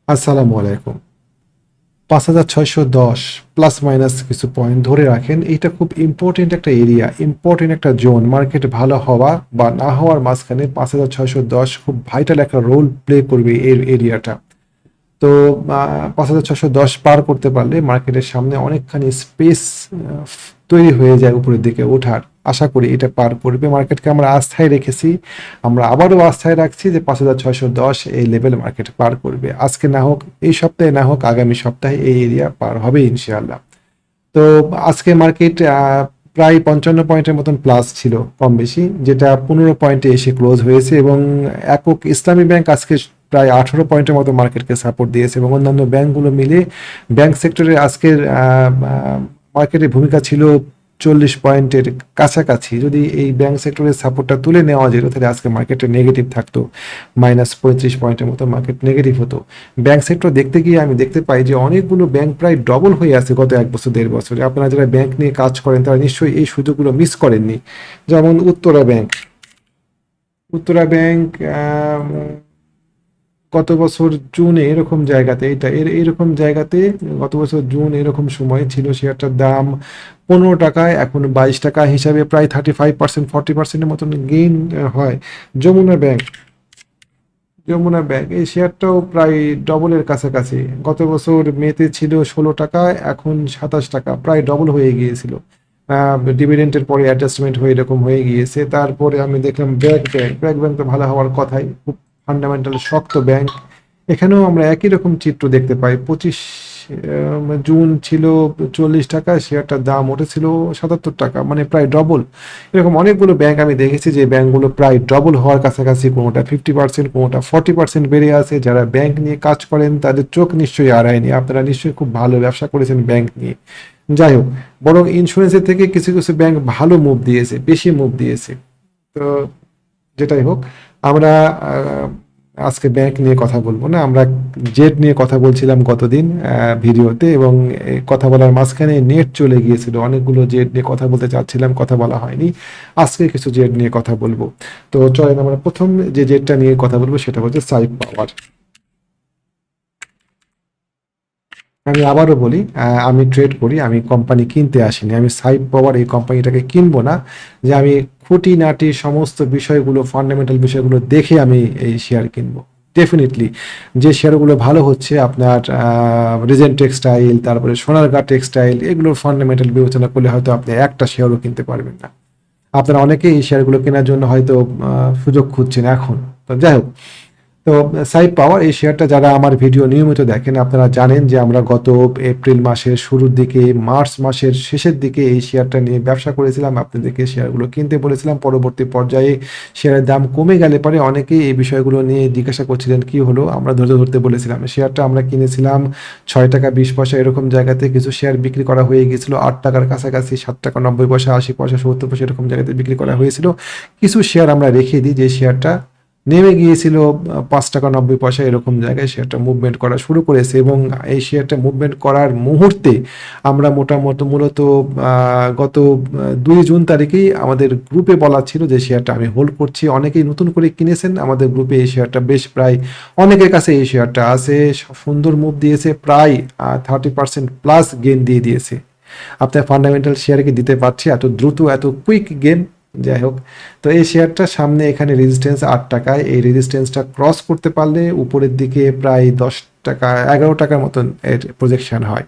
আসসালামু আলাইকুম। 5,610 plus minus কিছু পয়েন্ট ধরে রাখেন। এইটা খুব ইম্পর্টেন্ট একটা এরিয়া, ইম্পর্টেন্ট একটা জোন। মার্কেট ভালো হওয়া বা না হওয়ার মাঝখানে 5,610 খুব ভাইটাল একটা রোল প্লে করবে এর এরিয়াটা। তো 5,610 পার করতে পারলে মার্কেটের সামনে অনেকখানি স্পেস তৈরি হয়ে যায় উপরের দিকে ওঠার। আশা করি এটা পার করবে। মার্কেটকে আমরা আস্থায় রেখেছি, আমরা আবারও আস্থায় রাখছি যে 5,610 এই লেভেল মার্কেট পার করবে। আজকে না হোক, এই সপ্তাহে না হোক, আগামী সপ্তাহে এই এরিয়া পার হবে ইনশাআল্লাহ। তো আজকে মার্কেট প্রায় 55 পয়েন্টের মতন প্লাস ছিল কম বেশি, যেটা 15 পয়েন্টে এসে ক্লোজ হয়েছে। এবং একক ইসলামী ব্যাংক আজকে প্রায় 18 পয়েন্টের মতো মার্কেটকে সাপোর্ট দিয়েছে, এবং অন্যান্য ব্যাংকগুলো মিলে ব্যাংক সেক্টরে আজকের মার্কেটের ভূমিকা ছিল 40 পয়েন্টের কাছাকাছি। যদি এই ব্যাংক সেক্টরের সাপোর্টটা তুলে নেওয়া যেত তাহলে আজকে মার্কেটে নেগেটিভ থাকতো, -35 পয়েন্টের মতো মার্কেট নেগেটিভ হতো। ব্যাংক সেক্টর দেখতে গিয়ে আমি দেখতে পাই যে অনেকগুলো ব্যাংক প্রায় ডবল হয়ে আছে গত 1 বছর 1.5 বছরে। আপনারা যারা ব্যাংক নিয়ে কাজ করেন তারা নিশ্চয়ই এই সুযোগগুলো মিস করেননি। যেমন উত্তরা ব্যাংক গত বছর জুনে এরকম জায়গাতে, এরকম জায়গাতে গত বছর জুন এরকম সময় ছিল শেয়ারটার দাম 15 টাকায়, এখন 22 টাকা, হিসাবে প্রায় 35% 40%-এর মতন গেইন হয়। যমুনা ব্যাংক এই শেয়ারটাও প্রায় ডবলের কাছাকাছি। গত বছর মেতে ছিল 16 টাকা, এখন 27 টাকা, প্রায় ডবল হয়ে গিয়েছিল। ডিভিডেন্টের পরে অ্যাডজাস্টমেন্ট হয়ে এরকম হয়ে গিয়েছে। তারপরে আমি দেখলাম ব্র্যাক ব্যাংক তো ভালো হওয়ার কথাই, খুব ফান্ডামেন্টাল শক্ত ব্যাংক। এখানেও আমরা একই রকম চিত্র দেখতে পাই। 25 জুন ছিল 40 টাকা, শেয়ারটার দাম উঠেছিল 77 টাকা, মানে প্রায় ডবল। এরকম অনেকগুলো ব্যাংক আমি দেখেছি যে ব্যাংকগুলো প্রায় ডবল হওয়ার কাছাকাছি, কোনোটা 50%, কোনোটা 40% বেড়ে আছে। যারা ব্যাংক নিয়ে কাজ করেন তাদের চোখ নিশ্চয়ই আড়ায়নি, আপনারা নিশ্চয়ই খুব ভালো ব্যবসা করেছেন ব্যাংক নিয়ে। যাই হোক, বরং ইন্স্যুরেন্সের থেকে কিছু কিছু ব্যাংক ভালো মুভ দিয়েছে, বেশি মুভ দিয়েছে। তো যেটাই হোক, আমরা আজকে ব্যাংক নিয়ে কথা বলবো না, আমরা জেট নিয়ে কথা বলছিলাম গতদিন ভিডিওতে, এবং কথা বলার মাঝখানে নেট চলে গিয়েছিল। অনেকগুলো জেট নিয়ে কথা বলতে চাচ্ছিলাম, কথা বলা হয়নি। আজকে কিছু জেট নিয়ে কথা বলবো। তো চলেন, আমরা প্রথম যে জেটটা নিয়ে কথা বলবো সেটা হচ্ছে সাইপ পাওয়ার। আমি আবারও বলি, আমি ট্রেড করি, আমি কোম্পানি কিনতে আসিনি। আমি সাইপ পাওয়ার এই কোম্পানিটাকে কিনবো না যে আমি খুঁটিনাটি সমস্ত বিষয়গুলো, ফান্ডামেন্টাল বিষয়গুলো দেখে আমি এই শেয়ার কিনবো। ডেফিনেটলি যে শেয়ারগুলো ভালো হচ্ছে আপনার রিজেন্ট টেক্সটাইল, তারপরে সোনারগাঁ টেক্সটাইল, এগুলোর ফান্ডামেন্টাল বিবেচনা করলে হয়তো আপনি একটা শেয়ারও কিনতে পারবেন না। আপনারা অনেকেই এই শেয়ারগুলো কেনার জন্য হয়তো সুযোগ খুঁজছেন এখন। তো যাই হোক, তো সাইপ পাওয়ার এই শেয়ারটা যারা আমার ভিডিও নিয়মিত দেখেন আপনারা জানেন যে আমরা গত এপ্রিল মাসের শুরুর দিকে, মার্চ মাসের শেষের দিকে এই শেয়ারটা নিয়ে ব্যবসা করেছিলাম, আপনাদেরকে শেয়ারগুলো কিনতে বলেছিলাম। পরবর্তী পর্যায়ে শেয়ারের দাম কমে গেলে পরে অনেকেই এই বিষয়গুলো নিয়ে জিজ্ঞাসা করছিলেন কি হলো, আমরা ধৈর্য ধরতে বলেছিলাম। শেয়ারটা আমরা কিনেছিলাম 6 টাকা 20 পয়সা এরকম জায়গাতে, কিছু শেয়ার বিক্রি করা হয়ে গিয়েছিল 8 টাকার কাছাকাছি, 7 টাকা 90 পয়সা, 80 পয়সা, 70 পয়সা এরকম জায়গাতে বিক্রি করা হয়েছিল। কিছু শেয়ার আমরা রেখে দিই, যে শেয়ারটা নেমে গিয়েছিল 5 টাকা 90 পয়সা এরকম জায়গায় শেয়ারটা মুভমেন্ট করা শুরু করেছে। এবং এই শেয়ারটা মুভমেন্ট করার মুহূর্তে আমরা মূলত গত 2 জুন তারিখেই আমাদের গ্রুপে বলা ছিল যে শেয়ারটা আমি হোল্ড করছি। অনেকেই নতুন করে কিনেছেন আমাদের গ্রুপে এই শেয়ারটা, বেশ প্রায় অনেকের কাছে এই শেয়ারটা আছে। সুন্দর মুভ দিয়েছে, প্রায় 30% প্লাস গেন দিয়ে দিয়েছে। আপনার ফান্ডামেন্টাল শেয়ারকে দিতে পারছে এত দ্রুত, এত কুইক গেম। যাই হোক, তো এই শেয়ারটা সামনে এখানে রেজিস্ট্যান্স 8 টাকায়, এই রেজিস্ট্যান্সটা ক্রস করতে পারলে উপরের দিকে প্রায় 10 টাকা 11 টাকার মতন এর প্রজেকশন হয়।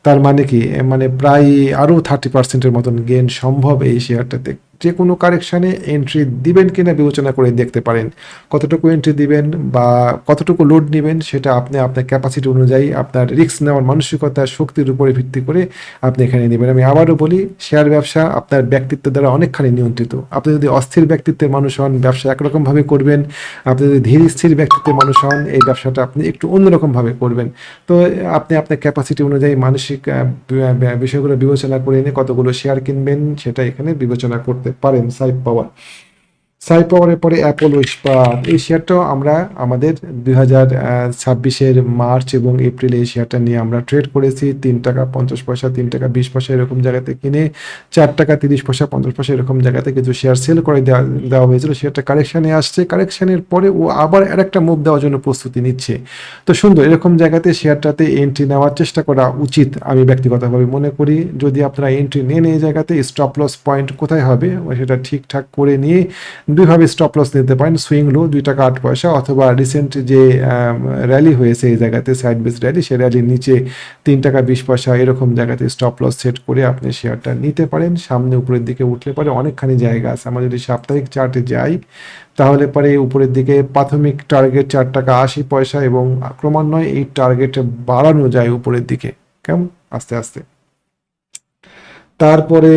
তার মানে কি, মানে প্রায় আরও 30%-এর মতন গেন সম্ভব এই শেয়ারটাতে। যে কোনো কারেকশানে এন্ট্রি দিবেন কিনা বিবেচনা করে দেখতে পারেন। কতটুকু এন্ট্রি দিবেন বা কতটুকু লোড নেবেন সেটা আপনি আপনার ক্যাপাসিটি অনুযায়ী, আপনার রিস্ক নেওয়ার মানসিকতা, শক্তির উপরে ভিত্তি করে আপনি এখানে নেবেন। আমি আবারও বলি, শেয়ার ব্যবসা আপনার ব্যক্তিত্ব দ্বারা অনেকখানি নিয়ন্ত্রিত। আপনি যদি অস্থির ব্যক্তিত্বের মানুষ হন, ব্যবসা একরকমভাবে করবেন। আপনি যদি ধীর স্থির ব্যক্তিত্বের মানুষ হন, এই ব্যবসাটা আপনি একটু অন্যরকমভাবে করবেন। তো আপনি আপনার ক্যাপাসিটি অনুযায়ী মানসিক বিষয়গুলো বিবেচনা করে এনে কতগুলো শেয়ার কিনবেন সেটা এখানে বিবেচনা করতে পারেন সাইপ পাওয়ার। সাই পাওয়ারের পরে অ্যাপোলো ইস্পাত, এই শেয়ারটাও আমরা আমাদের 2026-এর মার্চ এবং এপ্রিলে এই শেয়ারটা নিয়ে আমরা ট্রেড করেছি। 3 টাকা 50 পয়সা, 3 টাকা 20 পয়সা এরকম জায়গাতে কিনে 4 টাকা 30 পয়সা 50 পয়সা এরকম জায়গাতে কিছু শেয়ার সেল করে দেওয়া হয়েছিল। শেয়ারটা কারেকশানে আসছে, কারেকশানের পরে ও আবার আরেকটা মুভ দেওয়ার জন্য প্রস্তুতি নিচ্ছে। তো সুন্দর এরকম জায়গাতে শেয়ারটাতে এন্ট্রি নেওয়ার চেষ্টা করা উচিত আমি ব্যক্তিগতভাবে মনে করি। যদি আপনারা এন্ট্রি নেন এই জায়গাতে, স্টপ লস পয়েন্ট কোথায় হবে সেটা ঠিকঠাক করে নিয়ে দুইভাবে স্টপ লস নিতে পারেন। সুইং লো 2 টাকা 8 পয়সা, অথবা রিসেন্ট যে র্যালি হয়েছে এই জায়গাতে সাইড বেস র্যালি, সেই র্যালির নিচে 3 টাকা 20 পয়সা এরকম জায়গাতে স্টপ লস সেট করে আপনি শেয়ারটা নিতে পারেন। সামনে উপরের দিকে উঠলে পরে অনেকখানি জায়গা আছে। আমরা যদি সাপ্তাহিক চার্টে যাই তাহলে পরে উপরের দিকে প্রাথমিক টার্গেট 4 টাকা 80 পয়সা এবং ক্রমান্বয়ে এই টার্গেট বাড়ানো যায় উপরের দিকে, কেমন আস্তে আস্তে। তারপরে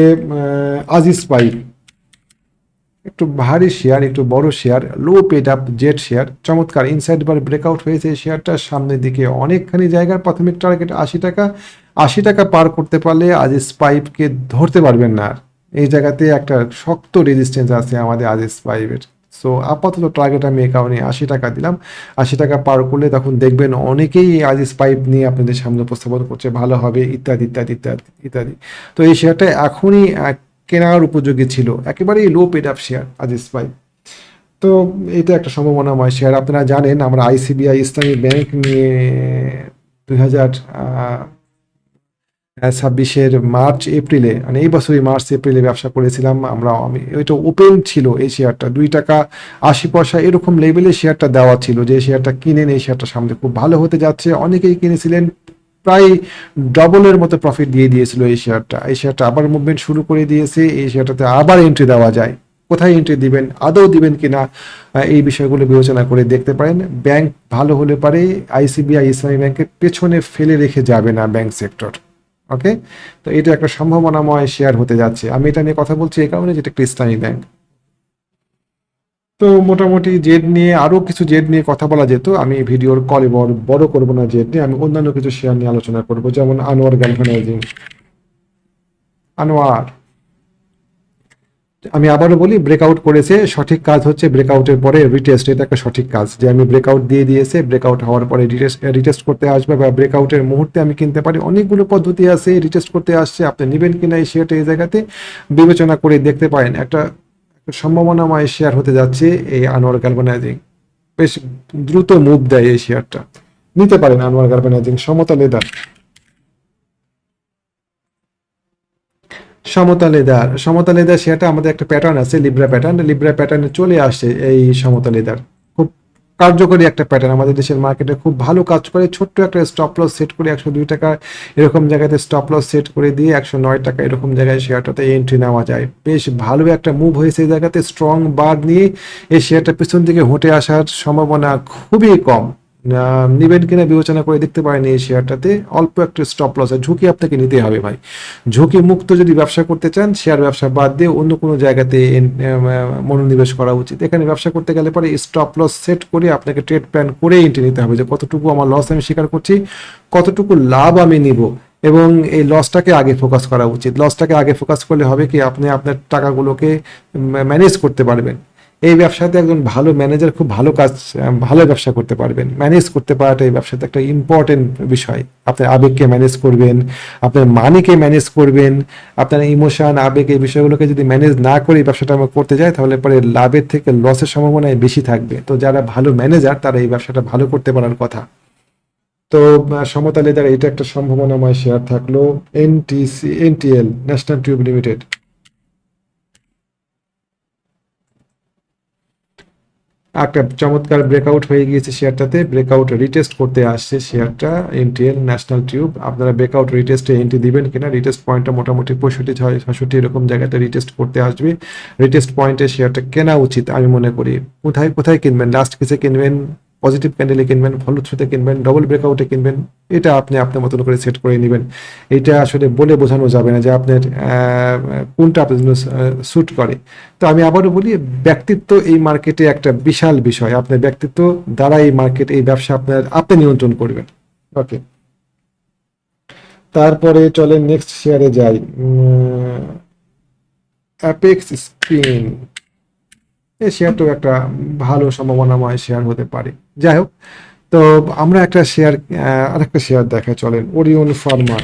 আজিজ পাইপ, একটু ভারী শেয়ার, একটু বড় শেয়ার, লো পেড আপ জেট শেয়ার, চমৎকার ইনসাইড বার ব্রেকআউট হয়েছে এই শেয়ারটার সামনের দিকে অনেকখানি জায়গার প্রাথমিক টার্গেট 80 টাকা। 80 টাকা পার করতে পারলে আজিজ পাইপকে ধরতে পারবেন না আর। এই জায়গাতে একটা শক্ত রেজিস্ট্যান্স আছে আমাদের আজিজ পাইপের। সো আপাতত টার্গেট আমি এই কারণে 80 টাকা দিলাম। 80 টাকা পার করলে তখন দেখবেন অনেকেই এই আজিজ পাইপ নিয়ে আপনাদের সামনে উপস্থাপন করছে, ভালো হবে ইত্যাদি ইত্যাদি ইত্যাদি ইত্যাদি। তো এই শেয়ারটা এখনই কেনার উপযোগী ছিল, একেবারেই low paid up share Aziz pipe. তো এটা একটা সম্ভাবনাময় শেয়ার। আপনারা জানেন আমরা আইসিবিআই ইসলামী ব্যাংক নিয়ে 2026-এর মার্চ এপ্রিলে, মানে এই বছরই মার্চ এপ্রিলে ব্যবসা করেছিলাম আমরা। আমি ওইটা ওপেন ছিল এই শেয়ারটা 2 টাকা 80 পয়সা এরকম লেভেলে শেয়ারটা দেওয়া ছিল, যে শেয়ারটা কিনেন এই শেয়ারটা সামনে খুব ভালো হতে যাচ্ছে, অনেকেই কিনেছিলেন, প্রায় ডবলের মতো প্রফিট দিয়ে দিয়েছিল এই শেয়ারটা। এই শেয়ারটা আবার মুভমেন্ট শুরু করে দিয়েছে, এই শেয়ারটাতে আবার এন্ট্রি দেওয়া যায়। কোথায় এন্ট্রি দিবেন, আদৌ দিবেন কিনা, এই বিষয়গুলো বিবেচনা করে দেখতে পারেন। ব্যাংক ভালো হলে পারে আইসিবিআই ইসলামী ব্যাংকের পেছনে ফেলে রেখে যাবে না ব্যাংক সেক্টর। ওকে, তো এটা একটা সম্ভাবনাময় শেয়ার হতে যাচ্ছে। আমি এটা নিয়ে কথা বলছি এই কারণে যেটা একটা ইসলামী ব্যাংক। তো মোটামুটি জেড নিয়ে আরো কিছু জেড নিয়ে কথা বলা যেত, আমি ভিডিওর কলে বড় করব না জেড নিয়ে, আমি অন্যান্য কিছু শেয়ার নিয়ে আলোচনা করব, যেমন আনোয়ার গ্যালভানাইজিং। আনোয়ার, আমি আবারও বলি, ব্রেকআউট করেছে, সঠিক কাজ হচ্ছে ব্রেকআউটের পরে রিটেস্ট, এটা একটা সঠিক কাজ, যে আমি ব্রেকআউট দিয়ে দিয়েছে, ব্রেকআউট হওয়ার পরে রিটেস্ট করতে আসবে বা ব্রেকআউটের মুহূর্তে আমি কিনতে পারি। অনেকগুলো পদ্ধতি আছে, রিটেস্ট করতে আসছে, আপনি নেবেন কিনা এই শেয়ারটা এই জায়গাতে বিবেচনা করে দেখতে পারেন। একটা সম্ভাবনাময় শেয়ার হতে যাচ্ছে এই আনোয়ার গ্যালভানাইজিং, বেশ দ্রুত মুভ দেয় এই শেয়ারটা, নিতে পারেন আনোয়ার গ্যালভানাইজিং। সমতা লেদার, সমতা লেদার শেয়ারটা আমাদের একটা প্যাটার্ন আছে, লিব্রা প্যাটার্ন, লিব্রা প্যাটার্নে চলে আসছে এই সমতা লেদার। খুব কার্যকরী একটা প্যাটার্ন, আমাদের দেশের মার্কেটে খুব ভালো কাজ করে। ছোট্ট একটা স্টপ লস সেট করে 102 টাকা এরকম জায়গাতে স্টপ লস সেট করে দিয়ে 109 টাকা এরকম জায়গায় শেয়ারটাতে এন্ট্রি নেওয়া যায়। বেশ ভালো একটা মুভ হয়েছে এই জায়গাতে, স্ট্রং বার নিয়ে এই শেয়ারটা পিছন দিকে হটে আসার সম্ভাবনা খুবই কম। নিবেন কিনা বিবেচনা করে দেখতে পারেন এই শেয়ারটাতে। অল্প একটু স্টপ লস, ঝুঁকি আপনাকে নিতে হবে ভাই। ঝুঁকি মুক্ত যদি ব্যবসা করতে চান, শেয়ার ব্যবসা বাদ দিয়ে অন্য কোনো জায়গাতে মনোনিবেশ করা উচিত। এখানে ব্যবসা করতে গেলে পরে স্টপ লস সেট করে আপনাকে ট্রেড প্ল্যান করে এন্ট্রি নিতে হবে, যে কতটুকু আমার লস আমি স্বীকার করছি, কতটুকু লাভ আমি নিব, এবং এই লসটাকে আগে ফোকাস করা উচিত। লসটাকে আগে ফোকাস করলে হবে কি, আপনি আপনার টাকাগুলোকে ম্যানেজ করতে পারবেন। এই ব্যবসাতে একজন ভালো ম্যানেজার খুব ভালো কাজ, ভালো ব্যবসা করতে পারবেন। ম্যানেজ করতে পারাটা এই ব্যবসাতে একটা ইম্পর্টেন্ট বিষয়। আপনার আবেগকে ম্যানেজ করবেন, আপনার মানিকে ম্যানেজ করবেন, আপনার ইমোশন আবেগ এই বিষয়গুলোকে যদি ম্যানেজ না করে এই ব্যবসাটা আমরা করতে যাই, তাহলে পরে লাভের থেকে লসের সম্ভাবনায় বেশি থাকবে। তো যারা ভালো ম্যানেজার তারা এই ব্যবসাটা ভালো করতে পারার কথা। তো সমতা লেদার এটা একটা সম্ভাবনাময় শেয়ার থাকলো। এনটিএল, ন্যাশনাল টিউব লিমিটেড, একটা চমৎকার ব্রেকআউট হয়ে গিয়েছে শেয়ারটাতে, ব্রেকআউট রিটেস্ট করতে আসছে শেয়ারটা এনটিএল ন্যাশনাল টিউব। আপনারা ব্রেকআউট রিটেস্টে এন্ট্রি দিবেন কিনা, রিটেস্ট পয়েন্টটা মোটামুটি 65-66 এরকম জায়গাতে রিটেস্ট করতে আসবে। রিটেস্ট পয়েন্টে শেয়ারটা কেনা উচিত আমি মনে করি। কোথায় কোথায় কিনবেন, লাস্ট কেসে কিনবেন, পজিটিভ ক্যান্ডেলে কিনবেন, ফলশ্রুতিতে কিনবেন, ডবল ব্রেকআউটে কিনবেন, এটা আপনি আপনার মতন করে সেট করে নেবেন। এটা আসলে বলে বোঝানো যাবে না যে আপনার কোনটা আপনার জন্য স্যুট করে। তো আমি আবারও বলি, ব্যক্তিত্ব এই মার্কেটে একটা বিশাল বিষয়। আপনার ব্যক্তিত্ব দ্বারা এই মার্কেট, এই ব্যবসা আপনি নিয়ন্ত্রণ করবেন। ওকে, তারপরে চলে নেক্সট শেয়ারে যাই। অ্যাপেক্স স্পিন, এই শেয়ারটাও একটা ভালো সম্ভাবনাময় শেয়ার হতে পারে। যাই হোক, তো আমরা একটা শেয়ার, আরেকটা শেয়ার দেখা চলেন, ওরিয়ন ফার্মা।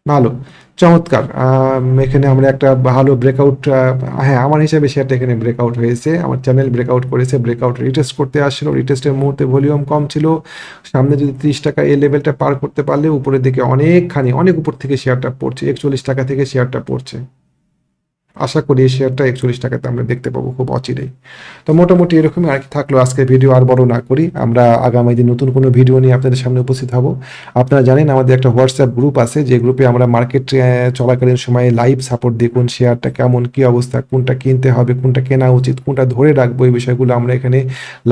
ভালো, চমৎকার। এখানে আমরা একটা ভালো ব্রেকআউট, হ্যাঁ আমার হিসাবে শেয়ারটা এখানে ব্রেকআউট হয়েছে, আমার চ্যানেল ব্রেকআউট করেছে, ব্রেকআউট রিটেস্ট করতে আসছিল, রিটেস্টের মুহূর্তে ভলিউম কম ছিল, সামনে যদি 30 টাকা এই লেভেলটা পার করতে পারলে উপরের দিকে অনেকখানি, অনেক উপর থেকে শেয়ারটা পড়ছে, 41 টাকা থেকে শেয়ারটা পড়ছে। আশা করি এই শেয়ারটা 41 টাকাতে আমরা দেখতে পাবো খুব অচিরেই। তো মোটামুটি এরকমই আর কি থাকলো আজকে ভিডিও, আর বড় না করি। আমরা আগামী দিন নতুন কোনো ভিডিও নিয়ে আপনাদের সামনে উপস্থিত হব। আপনারা জানেন আমাদের একটা হোয়াটসঅ্যাপ গ্রুপ আছে, যে গ্রুপে আমরা মার্কেট চলাকালীন সময়ে লাইভ সাপোর্ট দিই, কোন শেয়ারটা কেমন কি অবস্থা, কোনটা কিনতে হবে, কোনটা কেনা উচিত, কোনটা ধরে রাখবো, এই বিষয়গুলো আমরা এখানে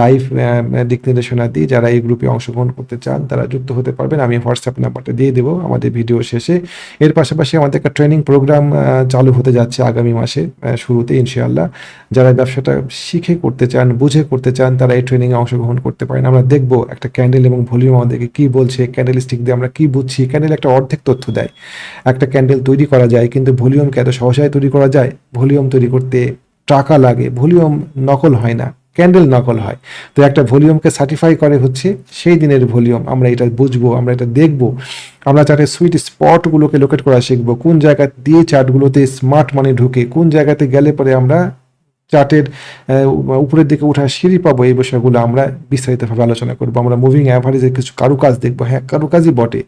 লাইভ দিক নির্দেশনা দিই। যারা এই গ্রুপে অংশগ্রহণ করতে চান তারা যুক্ত হতে পারবেন, আমি হোয়াটসঅ্যাপ নাম্বারটা দিয়ে দেবো আমাদের ভিডিও শেষে। এর পাশাপাশি আমাদের একটা ট্রেনিং প্রোগ্রাম চালু হতে যাচ্ছে আগামী মাসে শুরুতে ইনশাআল্লাহ। যারা ব্যবসাটা শিখে করতে চান, বুঝে করতে চান, তারা এই ট্রেনিংয়ে অংশগ্রহণ করতে পারেন। আমরা দেখব একটা ক্যান্ডেল এবং ভলিউম আমাদেরকে কি বলছে, ক্যান্ডেল স্টিক দিয়ে আমরা কি বুঝছি। ক্যান্ডেল একটা অর্ধেক তথ্য দেয়। একটা ক্যান্ডেল তৈরি করা যায়, কিন্তু ভলিউমকে এত সহজেই তৈরি করা যায়? ভলিউম তৈরি করতে টাকা লাগে, ভলিউম নকল হয় না, ক্যান্ডেল নকল হয়। তো একটা ভলিউমকে সার্টিফাই করে হচ্ছে সেই দিনের ভলিউম। আমরা এটা বুঝবো, আমরা এটা দেখবো, আমরা চার্টের সুইট স্পটগুলোকে লোকেট করা শিখবো, কোন জায়গা দিয়ে চার্টগুলোতে স্মার্ট মানি ঢুকে, কোন জায়গাতে গেলে পরে আমরা চার্টের উপরের দিকে ওঠার সিঁড়ি পাবো। এই বিষয়গুলো আমরা বিস্তারিতভাবে আলোচনা করবো। আমরা মুভিং অ্যাভারেজের কিছু কারুকাজ দেখবো। হ্যাঁ, কারুকাজই বটে।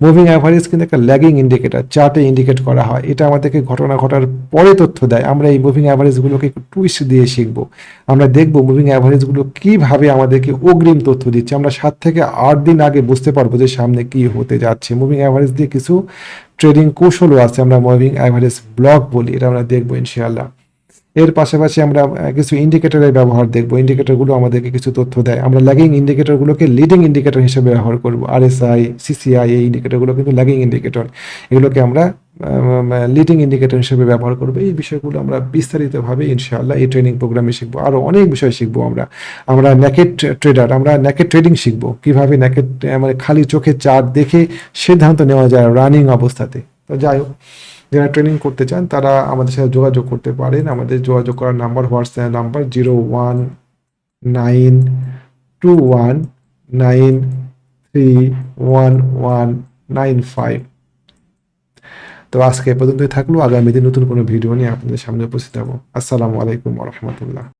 মুভিং অ্যাভারেজ কিন্তু একটা ল্যাগিং ইন্ডিকেটর, চার্টে ইন্ডিকেট করা হয়, এটা আমাদেরকে ঘটনা ঘটার পরে তথ্য দেয়। আমরা এই মুভিং অ্যাভারেজগুলোকে একটু টুইস্ট দিয়ে শিখবো। আমরা দেখবো মুভিং অ্যাভারেজগুলো কিভাবে আমাদেরকে অগ্রিম তথ্য দিচ্ছে। আমরা 7 থেকে 8 দিন আগে বুঝতে পারবো যে সামনে কি হতে যাচ্ছে। মুভিং অ্যাভারেজ দিয়ে কিছু ট্রেডিং কৌশলও আছে, আমরা মুভিং অ্যাভারেজ ব্লক বলি, এটা আমরা দেখবো ইনশাআল্লাহ। এর পাশাপাশি আমরা কিছু ইন্ডিকেটরের ব্যবহার দেখব। ইন্ডিকেটরগুলো আমাদেরকে কিছু তথ্য দেয়। আমরা ল্যাগিং ইন্ডিকেটরগুলোকে লিডিং ইন্ডিকেটর হিসেবে ব্যবহার করব। আরএসআই, সিসিআই, এই ইন্ডিকেটরগুলো কিন্তু ল্যাগিং ইন্ডিকেটর, এগুলোকে আমরা লিডিং ইন্ডিকেটর হিসেবে ব্যবহার করব। এই বিষয়গুলো আমরা বিস্তারিতভাবে ইনশাআল্লাহ এই ট্রেনিং প্রোগ্রামে শিখবো। আরও অনেক বিষয় শিখবো আমরা। আমরা নেকেড ট্রেডার, আমরা নেকেড ট্রেডিং শিখবো, কিভাবে নেকেড মানে খালি চোখে চার্ট দেখে সিদ্ধান্ত নেওয়া যায় রানিং অবস্থাতে। তো যাই হোক, যারা ট্রেনিং করতে চান তারা আমাদের সাথে যোগাযোগ করতে পারেন। আমাদের যোগাযোগ করার নাম্বার, হোয়াটসঅ্যাপ নাম্বার 019219311195। তো আজকে এ পর্যন্তই থাকলো। আগামী দিন নতুন কোনো ভিডিও নিয়ে আপনাদের সামনে উপস্থিত হবো। আসসালামু আলাইকুম ওয়া রাহমাতুল্লাহ।